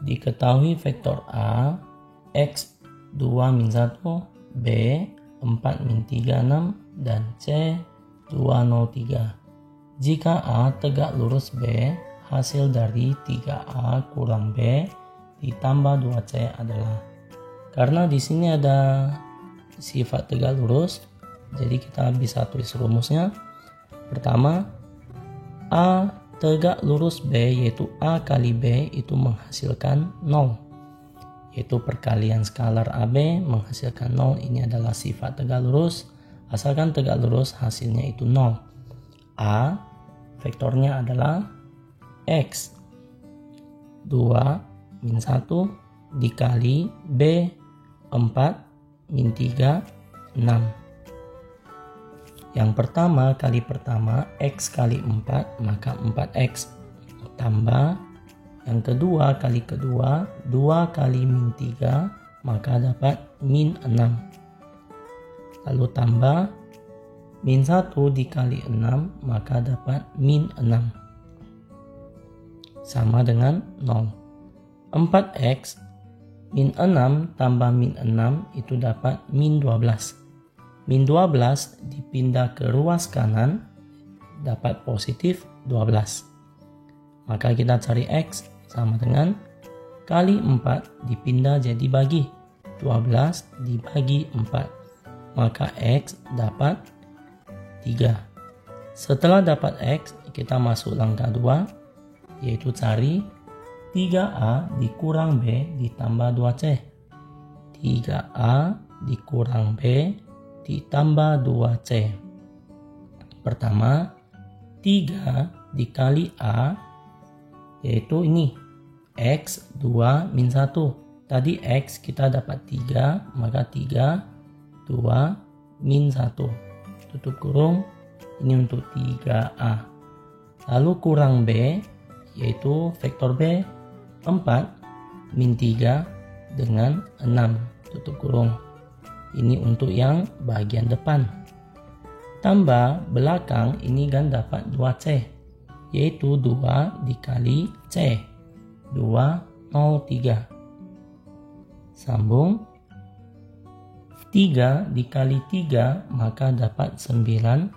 diketahui vektor A X 2 min 1, B 4 min 3 6, dan C 2 0 3. Jika A tegak lurus B, hasil dari 3A kurang B ditambah 2C adalah. Karena di sini ada sifat tegak lurus, jadi kita bisa tulis rumusnya. Pertama, A tegak lurus B yaitu A kali B itu menghasilkan 0, yaitu perkalian skalar AB menghasilkan 0. Ini adalah sifat tegak lurus. Asalkan tegak lurus hasilnya itu 0. A vektornya adalah X 2 min 1 dikali B 4 min 3 6. Yang pertama kali pertama X kali 4 maka 4X tambah yang kedua kali kedua 2 kali min 3 maka dapat min 6. Lalu tambah min 1 dikali 6 maka dapat min 6 sama dengan 0. 4X min 6 tambah min 6 itu dapat min 12. Min 12 dipindah ke ruas kanan dapat positif 12. Maka kita cari X sama dengan kali 4 dipindah jadi bagi 12 dibagi 4. Maka X dapat 3. Setelah dapat X kita masuk langkah 2 yaitu cari 3A dikurang B ditambah 2C. 3A dikurang B ditambah 2C. Pertama, 3 dikali A yaitu ini X 2 min 1. Tadi X kita dapat 3, maka 3 2 min 1 tutup kurung, ini untuk 3A. Lalu kurang B yaitu vektor B 4 min 3 dengan 6 tutup kurung. Ini untuk yang bagian depan. Tambah belakang ini kan dapat 2C. Yaitu 2 dikali C. 2, 0, 3. Sambung. 3 dikali 3 maka dapat 9.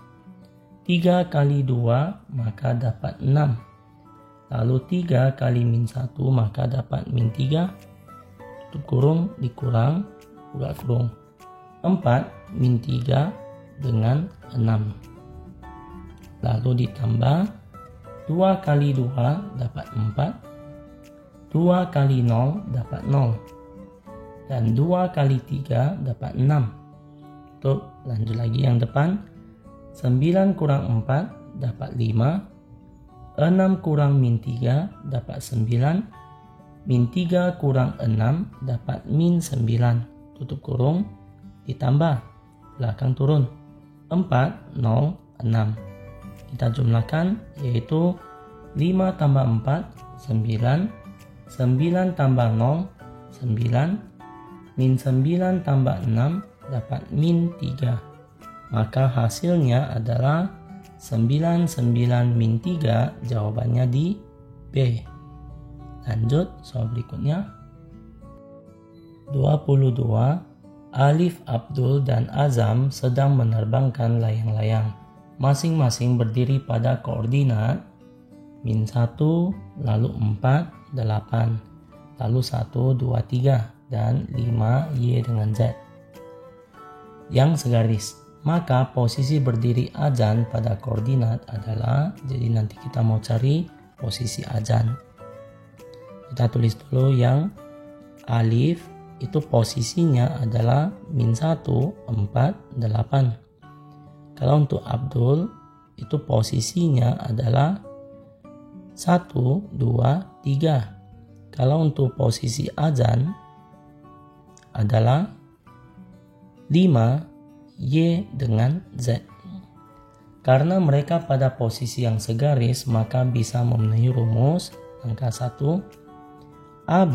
3 kali 2 maka dapat 6. Lalu 3 kali min 1 maka dapat min 3. Tutup kurung dikurang. Buka kurung. 4 min 3 dengan 6. Lalu ditambah 2 kali 2 dapat 4. 2 kali 0 dapat 0. Dan 2 kali 3 dapat 6. Tutup, lanjut lagi yang depan. 9 kurang 4 dapat 5. 6 kurang min 3 dapat 9. Min 3 kurang 6 dapat min 9. Tutup kurung. Ditambah belakang turun 4, 0, 6. Kita jumlahkan yaitu 5 tambah 4 9, 9 tambah 0 9, min 9 tambah 6 dapat min 3. Maka hasilnya adalah 99 min 3, jawabannya di B. Lanjut soal berikutnya. 22. Alif, Abdul, dan Azam sedang menerbangkan layang-layang. Masing-masing berdiri pada koordinat min 1, lalu 4, 8, lalu 1, 2, 3, dan 5, Y dengan Z. Yang segaris. Maka posisi berdiri azan pada koordinat adalah, jadi nanti kita mau cari posisi azan. Kita tulis dulu yang alif. Itu posisinya adalah min 1, 4, 8. Kalau untuk Abdul itu posisinya adalah 1, 2, 3. Kalau untuk posisi azan adalah 5, Y dengan Z. Karena mereka pada posisi yang segaris maka bisa memenuhi rumus angka 1. AB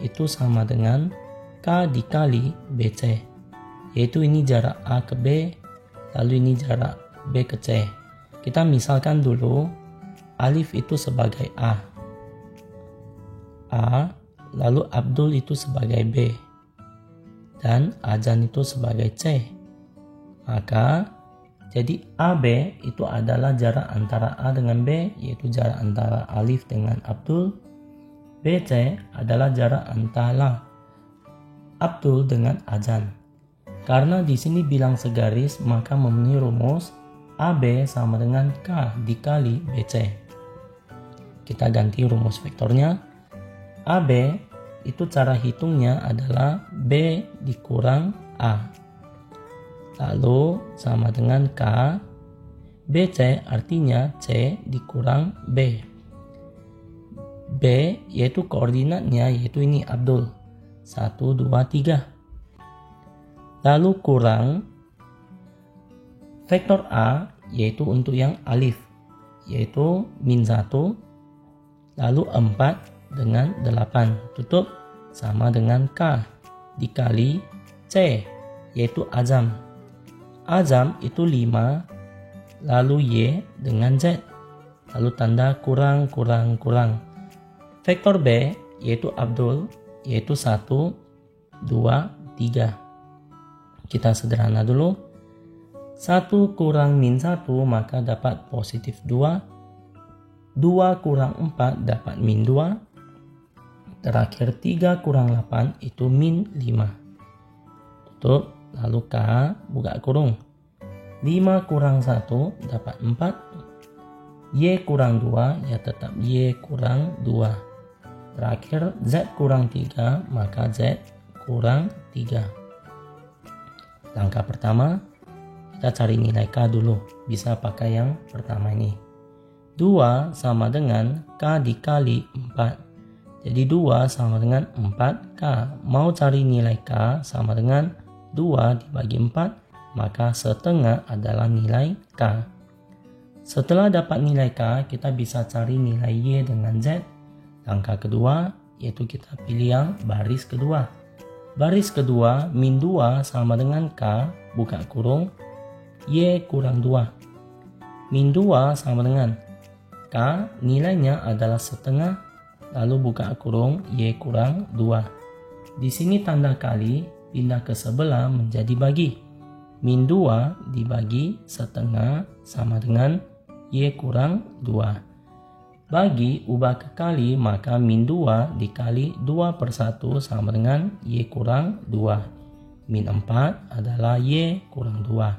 itu sama dengan K dikali BC, yaitu ini jarak A ke B, lalu ini jarak B ke C. Kita misalkan dulu alif itu sebagai A, A, lalu Abdul itu sebagai B, dan Azan itu sebagai C. Maka jadi AB itu adalah jarak antara A dengan B, yaitu jarak antara Alif dengan Abdul. BC adalah jarak antara Abdul dengan Azan. Karena di sini bilang segaris, maka memenuhi rumus AB sama dengan K dikali BC. Kita ganti rumus vektornya. AB itu cara hitungnya adalah B dikurang A. Lalu sama dengan K. BC artinya C dikurang B. B yaitu koordinatnya, yaitu ini Abdul. 1, 2, 3. Lalu kurang vektor A yaitu untuk yang alif, yaitu -1. Lalu 4 dengan 8. Tutup sama dengan K dikali C yaitu Azam. Azam itu 5, lalu Y dengan Z, lalu tanda kurang. Vektor B yaitu Abdul, yaitu 1, 2, 3. Kita sederhana dulu. 1 kurang -1 maka dapat positif 2. 2 kurang 4 dapat -2. Terakhir 3 kurang 8 itu -5. Tutup. Lalu K buka kurung. 5 kurang 1 dapat 4. Y kurang 2 ya tetap Y kurang 2. Terakhir Z kurang 3 maka Z kurang 3. Langkah pertama kita cari nilai K dulu. Bisa pakai yang pertama ini. 2 sama dengan K dikali 4. Jadi 2 sama dengan 4K. Mau cari nilai K sama dengan 2 dibagi 4, maka setengah adalah nilai K. Setelah dapat nilai K, kita bisa cari nilai Y dengan Z. Langkah kedua, yaitu kita pilih yang baris kedua. Baris kedua, -2 sama dengan K, buka kurung, Y kurang 2. -2 sama dengan K, nilainya adalah setengah, lalu buka kurung, Y kurang 2. Di sini tanda kali, pindah ke sebelah menjadi bagi. -2 dibagi setengah sama dengan Y kurang 2. Bagi ubah ke kali, maka -2 dikali 2/1 sama dengan Y kurang 2. -4 adalah Y kurang 2.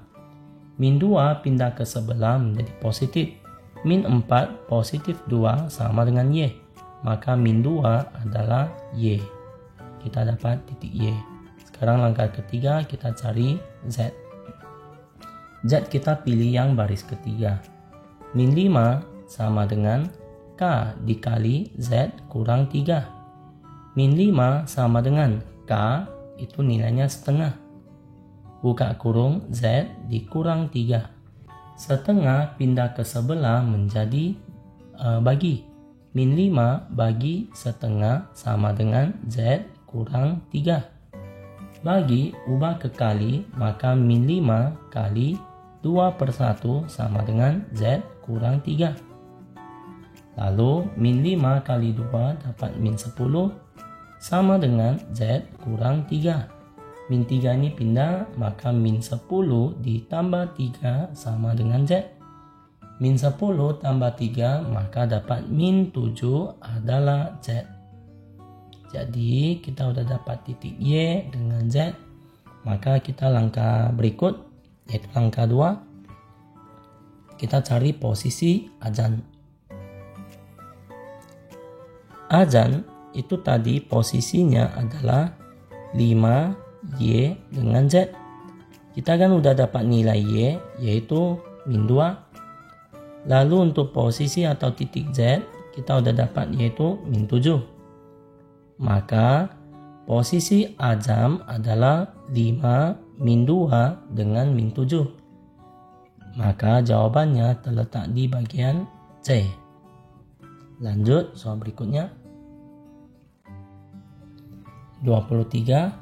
-2 pindah ke sebelah menjadi positif. -4 positif 2 sama dengan Y. Maka -2 adalah Y. Kita dapat titik Y. Sekarang langkah ketiga kita cari Z. Z kita pilih yang baris ketiga. -5 sama dengan K dikali Z kurang 3. -5 sama dengan K itu nilainya setengah. Buka kurung Z dikurang 3. Setengah pindah ke sebelah menjadi bagi. -5 bagi setengah sama dengan Z kurang 3. Bagi ubah ke kali, maka -5 kali 2/1 sama dengan Z kurang 3. Lalu -5 kali 2 dapat -10 sama dengan Z kurang 3. -3 ini pindah, maka -10 ditambah 3 sama dengan Z. -10 tambah 3 maka dapat -7 adalah Z. Jadi kita udah dapat titik Y dengan Z. Maka kita langkah berikut, yaitu langkah 2. Kita cari posisi azan. Azan itu tadi posisinya adalah 5Y dengan Z. Kita kan udah dapat nilai Y, yaitu -2. Lalu untuk posisi atau titik Z kita udah dapat, yaitu -7. Maka posisi azam adalah 5 -2 dengan -7. Maka jawabannya terletak di bagian C. Lanjut soal berikutnya. 23.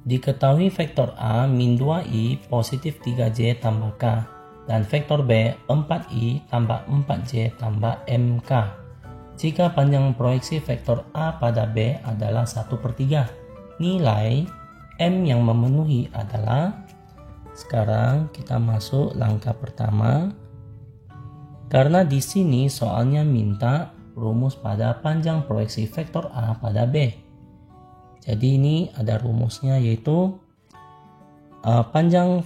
Diketahui vektor A -2i positif 3j tambah K dan vektor B 4i tambah 4j tambah MK. Jika panjang proyeksi vektor A pada B adalah 1/3, nilai M yang memenuhi adalah, sekarang kita masuk langkah pertama. Karena di sini soalnya minta rumus pada panjang proyeksi vektor A pada B. Jadi ini ada rumusnya, yaitu panjang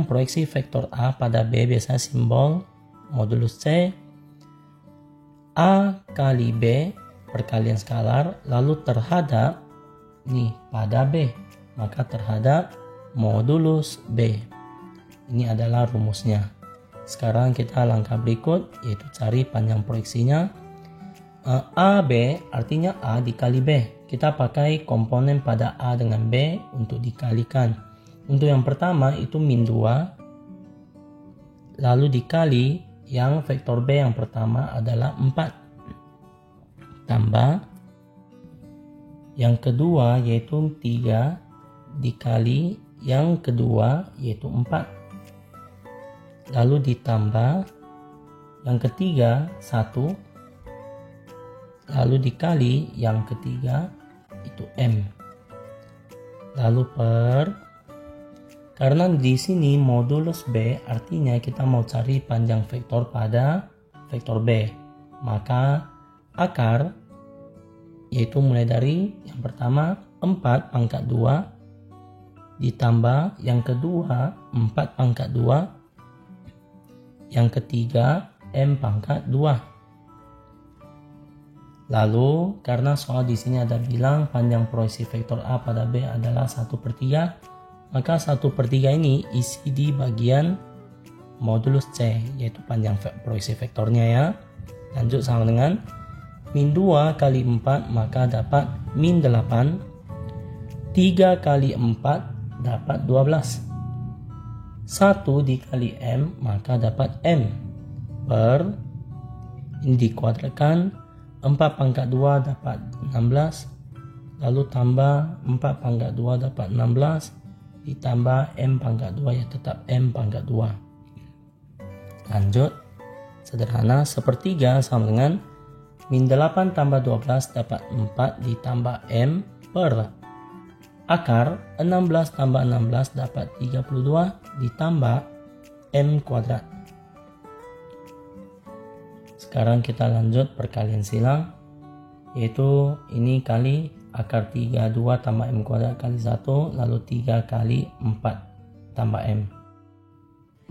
proyeksi vektor A pada B biasa simbol modulus C A kali B perkalian skalar, lalu terhadap pada B, maka terhadap modulus B. Ini adalah rumusnya. Sekarang kita langkah berikut, yaitu cari panjang proyeksinya. AB artinya A dikali B. Kita pakai komponen pada A dengan B untuk dikalikan. Untuk yang pertama itu min 2, lalu dikali yang vektor B yang pertama adalah 4, tambah yang kedua yaitu 3 dikali yang kedua yaitu 4, lalu ditambah yang ketiga 1, lalu dikali yang ketiga itu M, lalu karena di sini modulus B artinya kita mau cari panjang vektor pada vektor B, maka akar yaitu mulai dari yang pertama 4 pangkat 2 ditambah yang kedua 4 pangkat 2, yang ketiga M pangkat 2. Lalu karena soal di sini ada bilang panjang proyeksi vektor A pada B adalah 1/3, maka 1/3 ini isi di bagian modulus C, yaitu panjang proyeksi vektornya ya. Lanjut sama dengan min 2 kali 4 maka dapat min 8, 3 kali 4 dapat 12, 1 dikali M maka dapat M per, ini dikuadratkan, 4 pangkat 2 dapat 16, lalu tambah 4 pangkat 2 dapat 16, ditambah M pangkat 2 ya tetap M pangkat 2. Lanjut, sederhana, 1/3 sama dengan min 8 tambah 12 dapat 4 ditambah M per akar 16 tambah 16 dapat 32 ditambah M kuadrat. Sekarang kita lanjut perkalian silang, yaitu ini kali akar 32 tambah M kuadrat kali 1, lalu 3 kali 4 tambah M.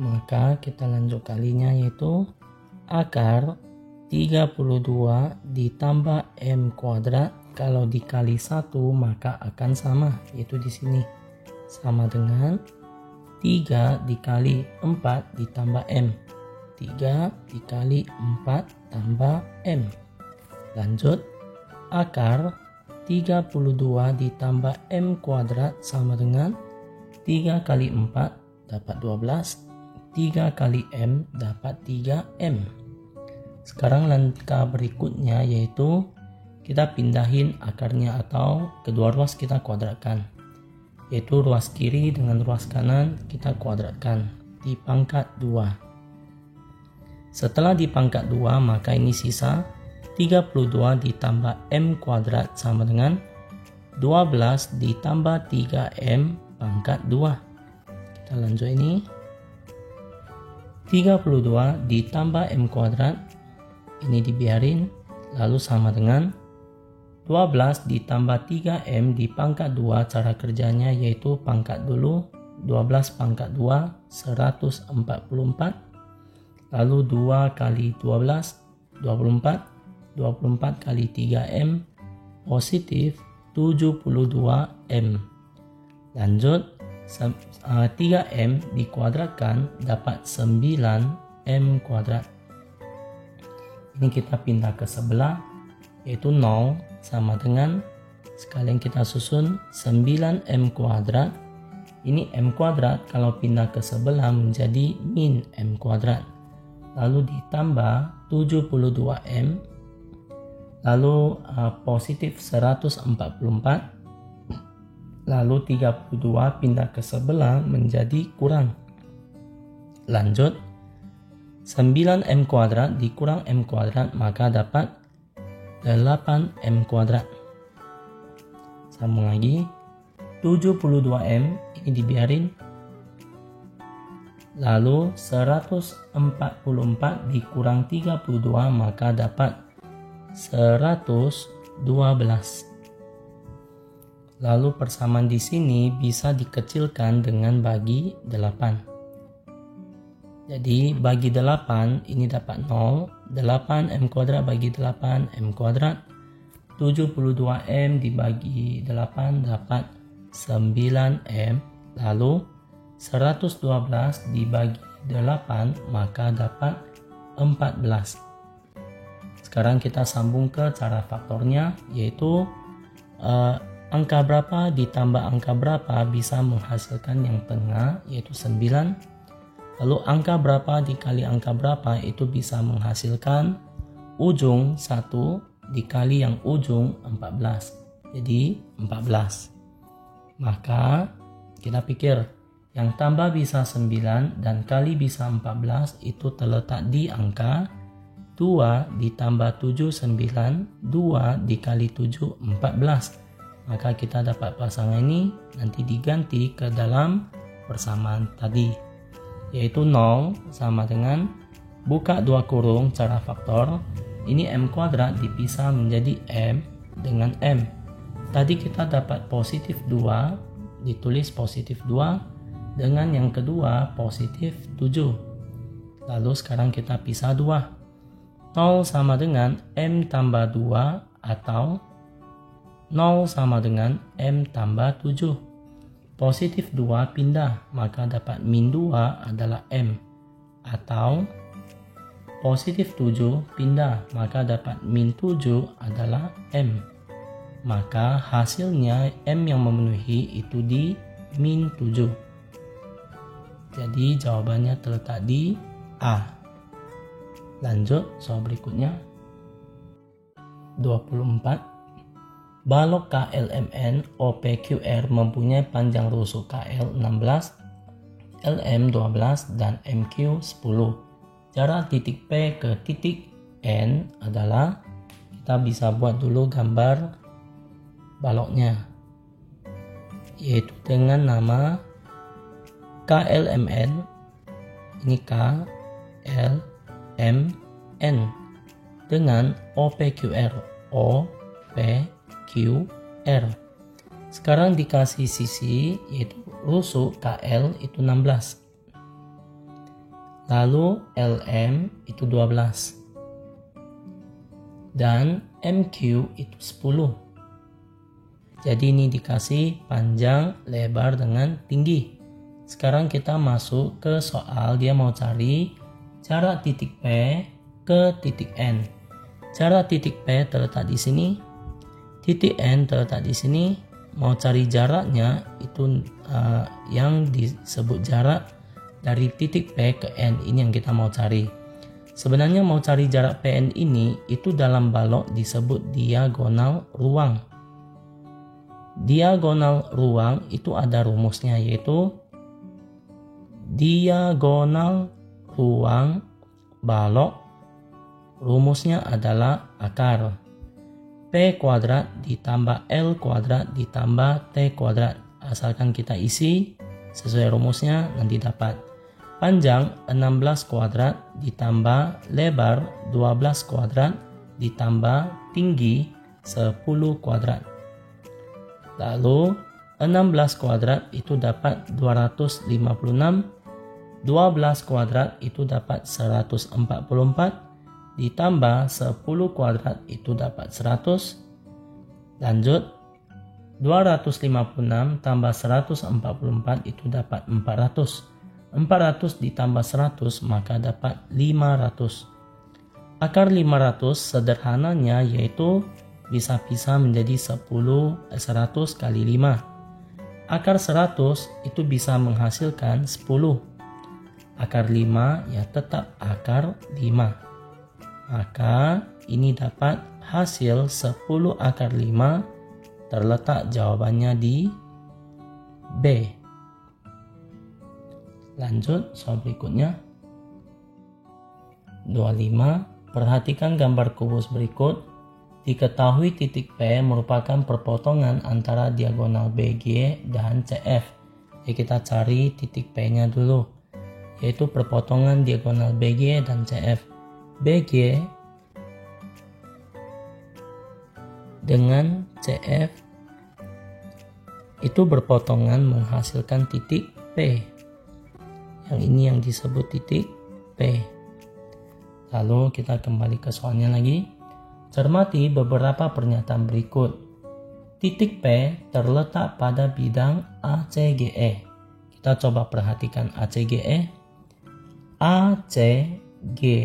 Maka kita lanjut kalinya, yaitu akar 32 ditambah M kuadrat, kalau dikali 1 maka akan sama, yaitu di sini sama dengan 3 dikali 4 ditambah M, 3 dikali 4 tambah M. Lanjut, akar 32 ditambah M kuadrat sama dengan 3 kali 4 dapat 12, 3 kali M dapat 3M. Sekarang langkah berikutnya yaitu kita pindahin akarnya atau kedua ruas kita kuadratkan, yaitu ruas kiri dengan ruas kanan kita kuadratkan di pangkat 2. Setelah di pangkat 2 maka ini sisa 32 ditambah M kuadrat sama dengan 12 ditambah 3M pangkat 2. Kita lanjut ini, 32 ditambah M kuadrat, ini dibiarin, lalu sama dengan 12 ditambah 3M di pangkat 2. Cara kerjanya yaitu pangkat dulu, 12 pangkat 2 144, lalu 2 kali 12 24, 24 kali 3M positif 72M. Lanjut, 3M dikuadratkan dapat 9M kuadrat. Ini kita pindah ke sebelah, yaitu 0 sama dengan, sekalian kita susun 9M kuadrat. Ini M kuadrat kalau pindah ke sebelah menjadi min M kuadrat, lalu ditambah 72M, lalu positif 144, lalu 32 pindah ke sebelah menjadi kurang. Lanjut, 9M kuadrat dikurang M kuadrat maka dapat 8M kuadrat. Sambung lagi. 72M ini dibiarin. Lalu 144 dikurang 32 maka dapat 112. Lalu persamaan di sini bisa dikecilkan dengan bagi 8. Jadi bagi 8 ini dapat 0. 8M kuadrat bagi 8M kuadrat. 72M dibagi 8 dapat 9M. Lalu 112 dibagi 8 maka dapat 14. Sekarang kita sambung ke cara faktornya, yaitu angka berapa ditambah angka berapa bisa menghasilkan yang tengah, yaitu 9. Lalu angka berapa dikali angka berapa itu bisa menghasilkan ujung 1 dikali yang ujung 14. Jadi 14. Maka kita pikir yang tambah bisa 9 dan kali bisa 14 itu terletak di angka 2 ditambah 7 9, 2 dikali 7 14. Maka kita dapat pasangan ini nanti diganti ke dalam persamaan tadi, yaitu 0 sama dengan buka 2 kurung cara faktor. Ini M kuadrat dipisah menjadi M dengan M. Tadi kita dapat positif 2, ditulis positif 2, dengan yang kedua positif 7. Lalu sekarang kita pisah 2. 0 sama dengan M tambah 2 atau 0 sama dengan M tambah 7. Positif 2 pindah, maka dapat min 2 adalah M. Atau positif 7 pindah, maka dapat min 7 adalah M. Maka hasilnya M yang memenuhi itu di min 7. Jadi jawabannya terletak di A. Lanjut soal berikutnya. 24. Balok KLMN OPQR mempunyai panjang rusuk KL 16, LM 12 dan MQ 10. Jarak titik P ke titik N adalah, kita bisa buat dulu gambar baloknya, yaitu dengan nama KLMN. Ini K L M N dengan OPQR OPQR. Sekarang dikasih sisi, yaitu rusuk KL itu 16, lalu LM itu 12 dan MQ itu 10. Jadi ini dikasih panjang, lebar dengan tinggi. Sekarang kita masuk ke soal, dia mau cari jarak titik P ke titik N. Jarak titik P terletak di sini, titik N terletak di sini. Mau cari jaraknya itu yang disebut jarak dari titik P ke N, ini yang kita mau cari. Sebenarnya mau cari jarak PN ini itu dalam balok disebut diagonal ruang. Diagonal ruang itu ada rumusnya, yaitu diagonal ruang balok, rumusnya adalah akar P kuadrat ditambah L kuadrat ditambah T kuadrat. Asalkan kita isi sesuai rumusnya, nanti dapat panjang 16 kuadrat ditambah lebar 12 kuadrat ditambah tinggi 10 kuadrat. Lalu 16 kuadrat itu dapat 256, 12 kuadrat itu dapat 144, ditambah 10 kuadrat itu dapat 100. Lanjut, 256 tambah 144 itu dapat 400. 400 ditambah 100 maka dapat 500. Akar 500 sederhananya yaitu bisa pisah menjadi 100 kali 5. Akar 100 itu bisa menghasilkan 10. Akar 5 ya tetap akar 5. Maka ini dapat hasil 10 akar 5, terletak jawabannya di B. Lanjut soal berikutnya. 25. Perhatikan gambar kubus berikut. Diketahui titik P merupakan perpotongan antara diagonal BG dan CF. Jadi kita cari titik P-nya dulu, yaitu perpotongan diagonal BG dan CF. BG dengan CF itu berpotongan menghasilkan titik P. Yang ini yang disebut titik P. Lalu kita kembali ke soalnya lagi. Cermati beberapa pernyataan berikut. Titik P terletak pada bidang ACGE. Kita coba perhatikan ACGE. ACGE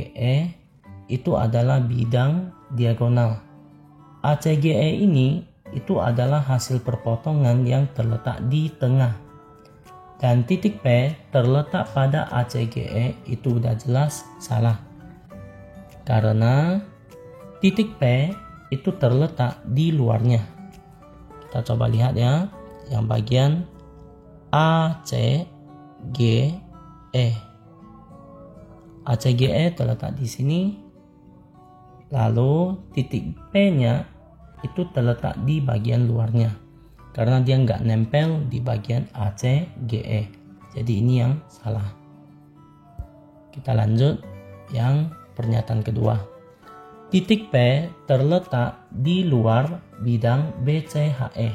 itu adalah bidang diagonal. ACGE ini itu adalah hasil perpotongan yang terletak di tengah. Dan titik P terletak pada ACGE itu udah jelas salah. Karena titik P itu terletak di luarnya. Kita coba lihat ya, yang bagian ACGE. ACGE terletak di sini. Lalu titik P-nya itu terletak di bagian luarnya. Karena dia nggak nempel di bagian ACGE. Jadi ini yang salah. Kita lanjut yang pernyataan kedua. Titik P terletak di luar bidang BCHE.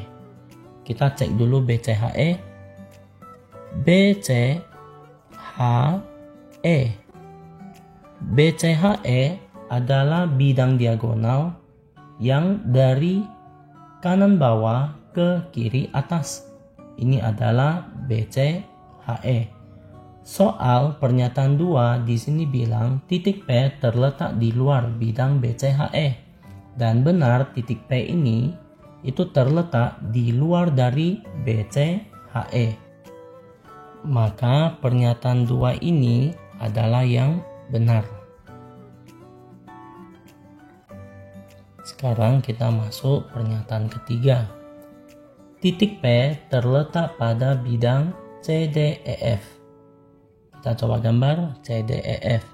Kita cek dulu BCHE. BCHE adalah bidang diagonal yang dari kanan bawah ke kiri atas. Ini adalah BCHE. Soal pernyataan 2 di sini bilang titik P terletak di luar bidang BCHE. Dan benar titik P ini itu terletak di luar dari BCHE. Maka pernyataan 2 ini adalah yang benar. Sekarang kita masuk pernyataan ketiga. Titik P terletak pada bidang CDEF. Kita coba gambar CDEF.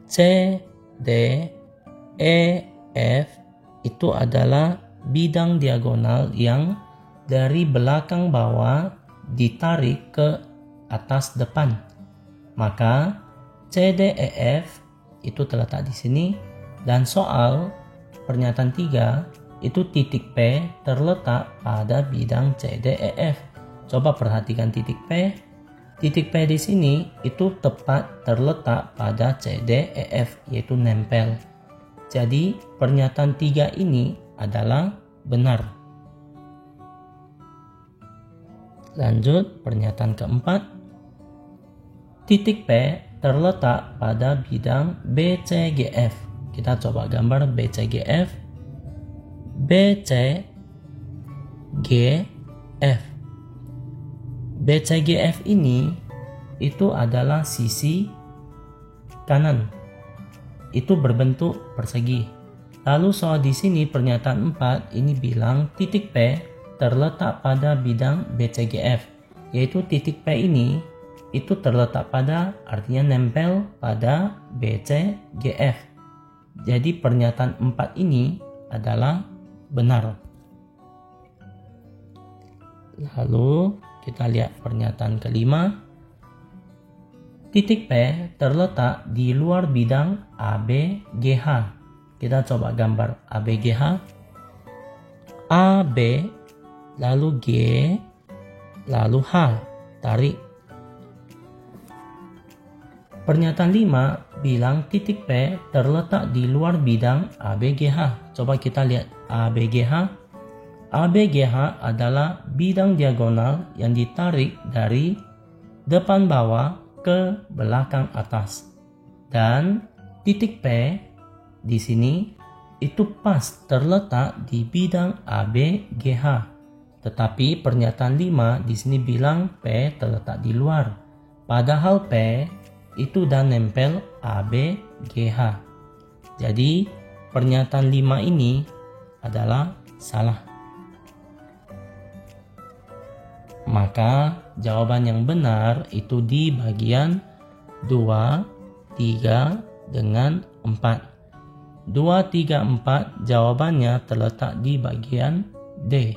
CDEF itu adalah bidang diagonal yang dari belakang bawah ditarik ke atas depan. Maka CDEF itu terletak di sini. Dan soal pernyataan 3 itu titik P terletak pada bidang CDEF. Coba perhatikan titik P. Titik P di sini itu tepat terletak pada CDEF, yaitu nempel. Jadi pernyataan 3 ini adalah benar. Lanjut pernyataan keempat. Titik P terletak pada bidang BCGF. Kita coba gambar BCGF. BCGF. BCGF ini itu adalah sisi kanan. Itu berbentuk persegi. Lalu soal di sini pernyataan 4 ini bilang titik P terletak pada bidang BCGF. Yaitu titik P ini itu terletak pada, artinya nempel pada BCGF. Jadi pernyataan 4 ini adalah benar. Lalu kita lihat pernyataan kelima. Titik P terletak di luar bidang ABGH. Kita coba gambar ABGH. AB, lalu G, lalu H. Tarik. Pernyataan 5 bilang titik P terletak di luar bidang ABGH. Coba kita lihat ABGH. ABGH adalah bidang diagonal yang ditarik dari depan bawah ke belakang atas. Dan titik P di sini itu pas terletak di bidang ABGH. Tetapi pernyataan 5 di sini bilang P terletak di luar. Padahal P itu udah nempel ABGH. Jadi pernyataan 5 ini adalah salah. Maka jawaban yang benar itu di bagian 2, 3, dengan 4. 2, 3, 4 jawabannya terletak di bagian D.